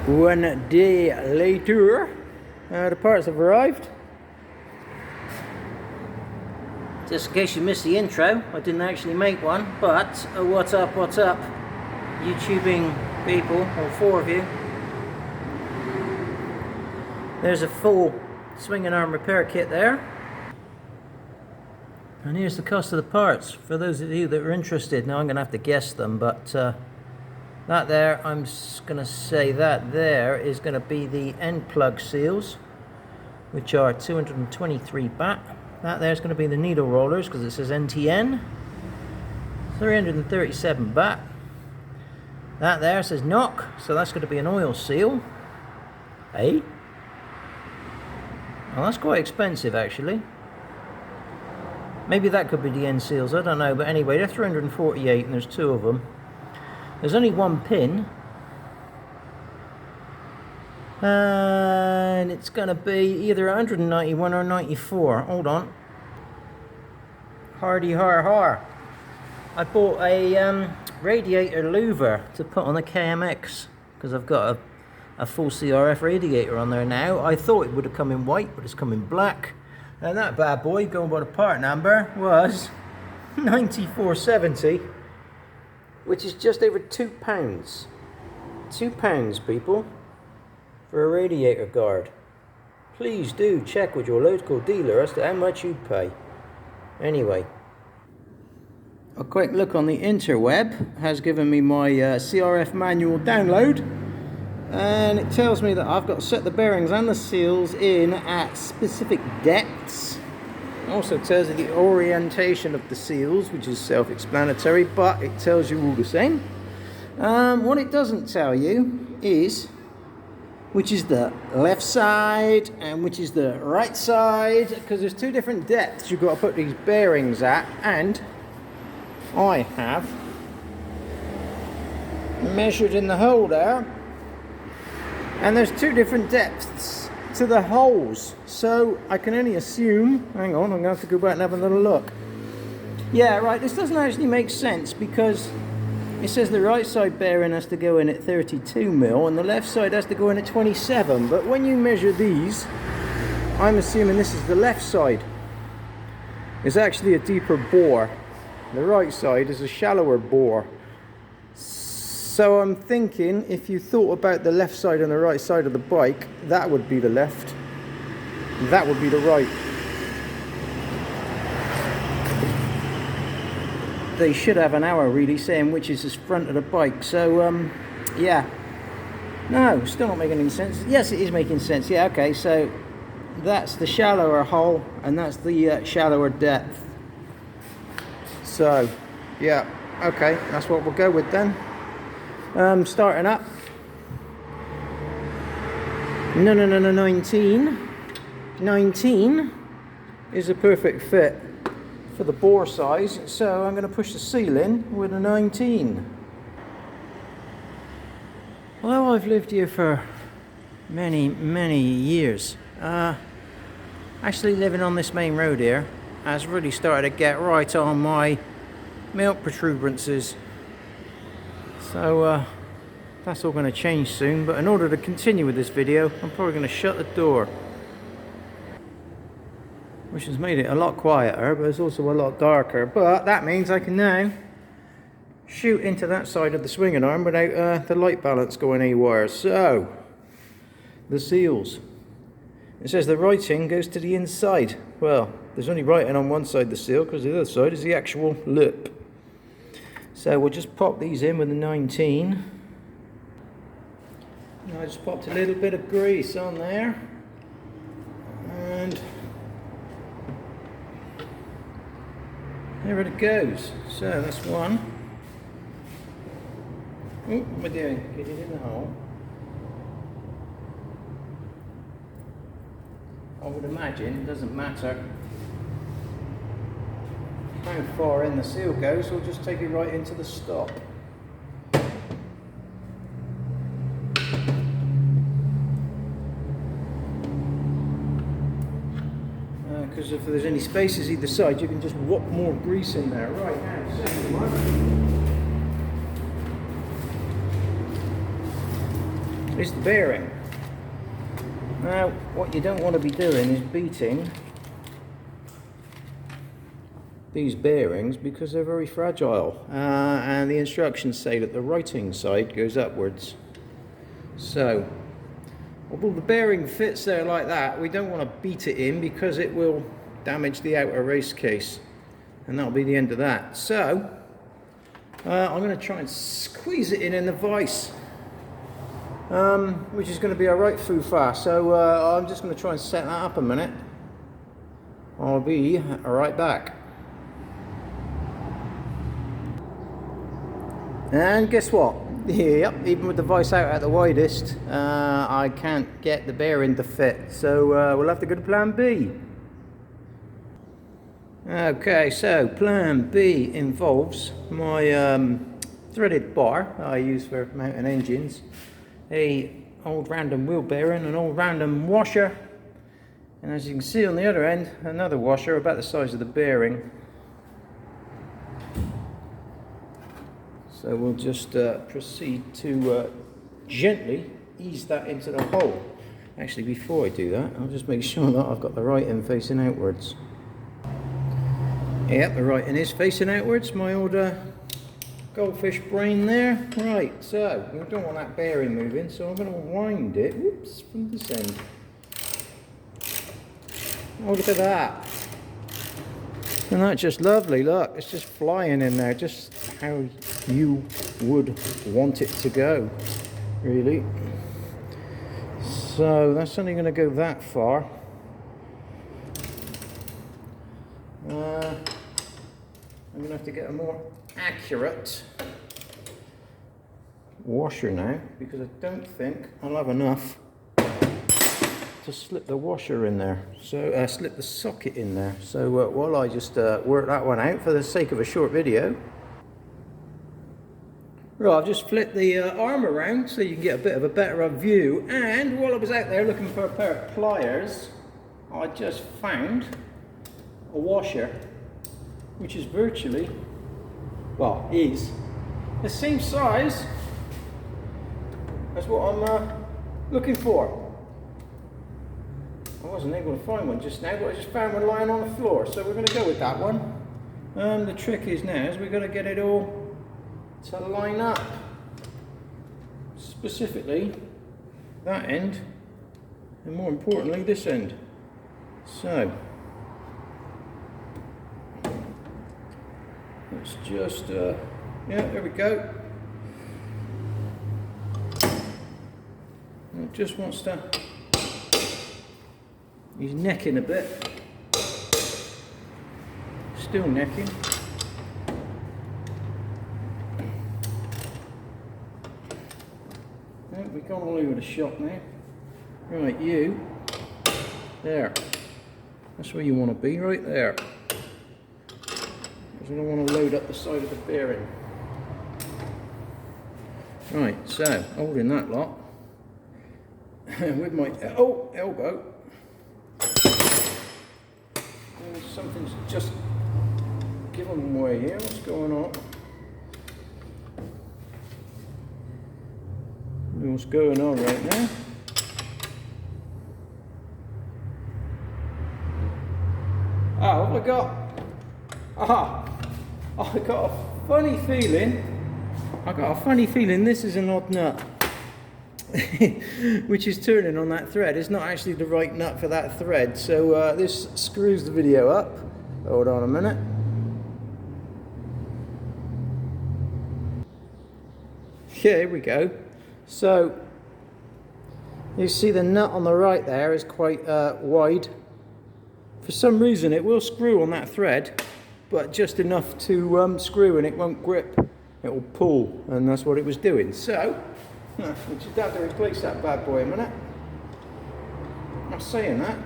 One day later, the parts have arrived. Just in case you missed the intro, I didn't actually make one, but what's up, YouTubing people, all four of you. There's a full swinging arm repair kit there. And here's the cost of the parts, for those of you that are interested. Now I'm going to have to guess them, but that there, I'm going to say that there is going to be the end plug seals, which are 223 baht. That there is going to be the needle rollers, because it says NTN, 337 baht. That there says knock, so that's going to be an oil seal. Eh? Well, that's quite expensive actually. Maybe that could be the end seals, I don't know, but anyway, they're 348 and there's two of them. There's only one pin, and it's going to be either 191 or 94. Hold on. Hardy har har. I bought a radiator louver to put on the KMX because I've got a full CRF radiator on there now. I thought it would have come in white, but it's come in black. And that bad boy, going by the part number, was 94.70. Which is just over £2. £2, people, for a radiator guard. Please do check with your local dealer as to how much you pay. Anyway, a quick look on the interweb has given me my CRF manual download, and it tells me that I've got to set the bearings and the seals in at specific depths. Also tells you the orientation of the seals, which is self-explanatory, but it tells you all the same. What it doesn't tell you is which is the left side and which is the right side, because there's two different depths you've got to put these bearings at, and I have measured in the hole there, and there's two different depths to the holes, so I can only assume, hang on, I'm going to have to go back and have a little look. Yeah, right, this doesn't actually make sense because it says the right side bearing has to go in at 32mm and the left side has to go in at 27, but when you measure these, I'm assuming this is the left side. It's actually a deeper bore. The right side is a shallower bore. So I'm thinking, if you thought about the left side and the right side of the bike, that would be the left, that would be the right. They should have an arrow really saying which is the front of the bike, so yeah. No, still not making any sense. Yes, it is making sense, yeah, okay, so that's the shallower hole and that's the shallower depth. So, yeah, okay, that's what we'll go with then. Starting up. No, 19. 19 is a perfect fit for the bore size, so I'm going to push the seal in with a 19. Well, I've lived here for many years. Actually living on this main road here has really started to get right on my milk protuberances. So that's all going to change soon, but in order to continue with this video, I'm probably going to shut the door, which has made it a lot quieter, but it's also a lot darker. But that means I can now shoot into that side of the swinging arm without the light balance going haywire. So, the seals. It says the writing goes to the inside. Well, there's only writing on one side of the seal, because the other side is the actual lip. So we'll just pop these in with the 19. Now I just popped a little bit of grease on there, and there it goes. So that's one. Oh, what am I doing? Get it in the hole. I would imagine it doesn't matter how far in the seal goes, we'll just take it right into the stop. Because if there's any spaces either side, you can just whop more grease in there. Right now, second one. is the bearing. Now, what you don't want to be doing is beating these bearings because they're very fragile, and the instructions say that the writing side goes upwards. So, although the bearing fits there like that, we don't want to beat it in because it will damage the outer race case, and that'll be the end of that. So, I'm going to try and squeeze it in the vise, which is going to be a right foo-fa. So I'm just going to try and set that up a minute. I'll be right back. And guess what? Yep, even with the vise out at the widest, I can't get the bearing to fit. So we'll have to go to plan B. Okay, so plan B involves my threaded bar that I use for mounting engines, a old random wheel bearing, an old random washer, and as you can see on the other end, another washer about the size of the bearing. So we'll just proceed to gently ease that into the hole. Actually, before I do that, I'll just make sure that I've got the writing facing outwards. Yep, the writing is facing outwards, my old goldfish brain there. Right, so we don't want that bearing moving, so I'm going to wind it, whoops, from this end. Oh, look at that. Isn't that just lovely? Look, it's just flying in there, just how you would want it to go, really. So that's only going to go that far. I'm going to have to get a more accurate washer now, because I don't think I'll have enough to slip the washer in there, so slip the socket in there. So while I just work that one out for the sake of a short video. Right, I've just flipped the arm around so you can get a bit of a better view, and while I was out there looking for a pair of pliers, I just found a washer which is virtually, well, is the same size as what I'm looking for. I wasn't able to find one just now, but I just found one lying on the floor, so we're going to go with that one. The trick is now is we're going to get it all to line up, specifically that end, and more importantly this end. So let's just yeah, there we go. And it just wants to, he's necking a bit, still necking. We've gone all over the shop now. Right, you, there, that's where you want to be, right there. Because I don't want to load up the side of the bearing. Right, so, holding that lot, with my elbow, something's just given way here. What's going on? What's going on right now? Oh, what have I got? I got a funny feeling. This is an odd nut, which is turning on that thread. It's not actually the right nut for that thread, so this screws the video up. Hold on a minute. Yeah, here we go. So you see the nut on the right there is quite wide. For some reason it will screw on that thread, but just enough to screw and it won't grip. It will pull, and that's what it was doing. So we just have to replace that bad boy a minute. I'm not saying that.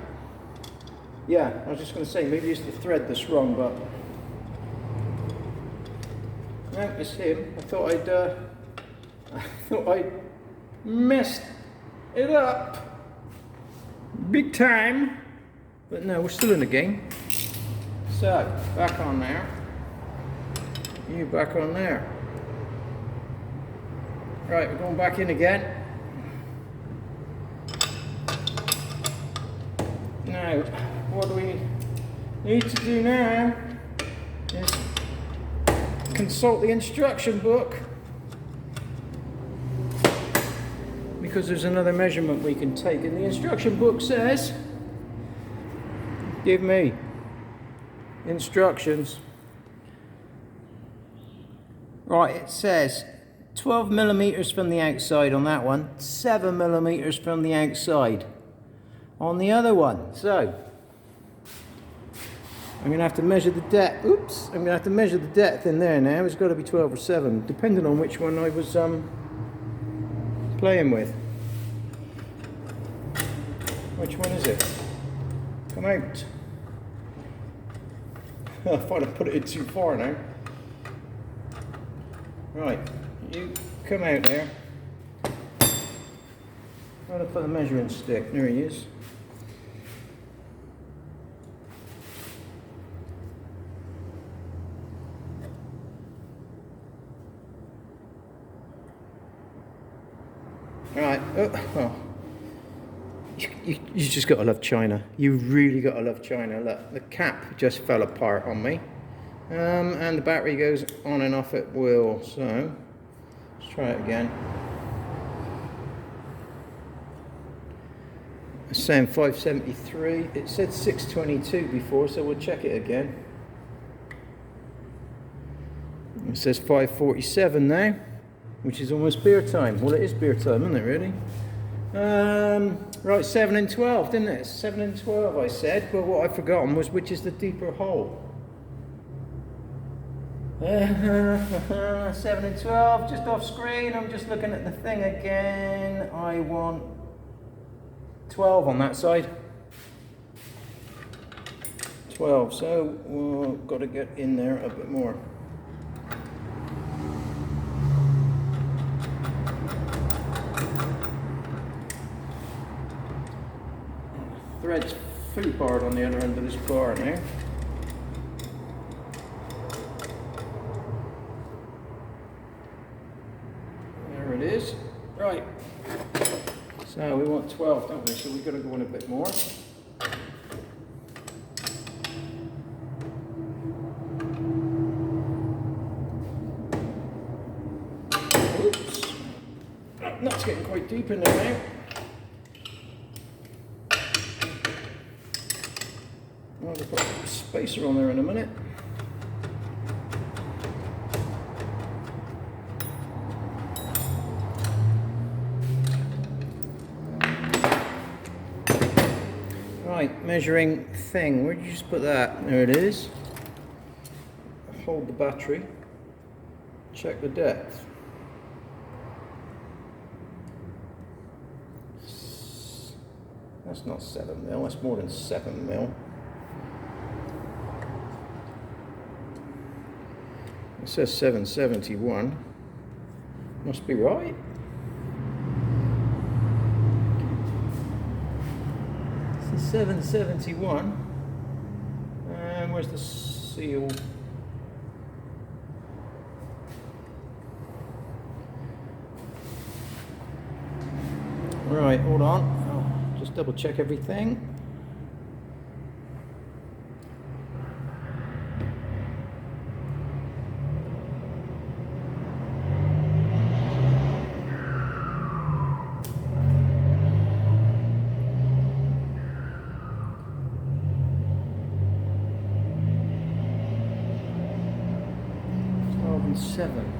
Yeah, I was just going to say maybe it's the thread that's wrong, but no, it's him. I thought I'd messed it up big time, but no, we're still in the game. So back on there, you back on there. Right, we're going back in again. Now, what we need to do now is consult the instruction book, because there's another measurement we can take, and the instruction book says, give me instructions. Right, it says 12 millimeters from the outside on that one, 7 millimeters from the outside on the other one. So I'm going to have to measure the depth. Oops, I'm going to have to measure the depth in there now. It's got to be 12 or 7, depending on which one I was playing with. Which one is it? Come out. I thought I put it in too far now. Right, you come out there. I'm going to put the measuring stick. There he is. Right, oh. You just got to love China. You really got to love China. Look, the cap just fell apart on me. And the battery goes on and off at will. So, let's try it again. It's saying 573. It said 622 before, so we'll check it again. It says 547 now, which is almost beer time. Well, it is beer time, isn't it, really? Right, 7 and 12, didn't it? 7 and 12, I said. But what I've forgotten was which is the deeper hole. 7 and 12, just off screen. I'm just looking at the thing again. I want 12 on that side. 12, so we've got to get in there a bit more. Thread's pretty hard on the other end of this bar now. There it is. Right. So we want 12, don't we? So we've got to go in a bit more. Oops. That's getting quite deep in there now. I'll put a spacer on there in a minute. Right, measuring thing. Where did you just put that? There it is. Hold the battery. Check the depth. That's not 7 mil. That's more than 7 mil. It says 771. Must be right. It's 771. And where's the seal? Right, hold on. I'll just double check everything. And 7.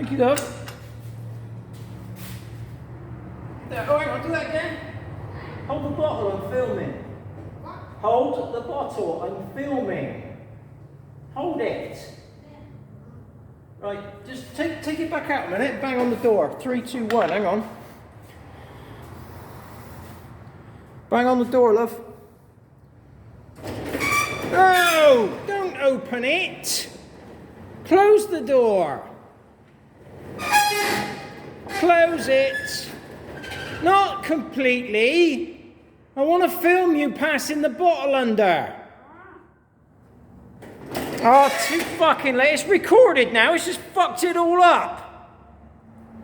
Thank you, love. There, oh, hang on, do that again. Hold the bottle, I'm filming. Hold the bottle, I'm filming. Hold it. Right, just take it back out a minute. Bang on the door. 3, 2, 1. Hang on. Bang on the door, love. No! Don't open it! Close the door. Close it. Not completely. I want to film you passing the bottle under. Oh, too fucking late. It's recorded now. It's just fucked it all up.